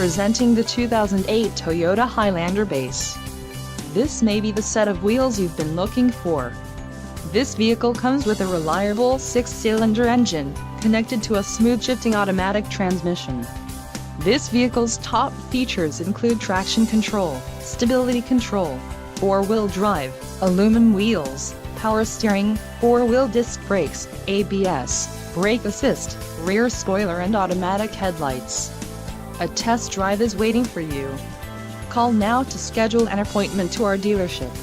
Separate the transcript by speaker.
Speaker 1: Presenting the 2008 Toyota Highlander base. This may be the set of wheels you've been looking for. This vehicle comes with a reliable 6-cylinder engine, connected to a smooth shifting automatic transmission. This vehicle's top features include traction control, stability control, 4-wheel drive, aluminum wheels, power steering, 4-wheel disc brakes, ABS, brake assist, rear spoiler and automatic headlights. A test drive is waiting for you. Call now to schedule an appointment to our dealership.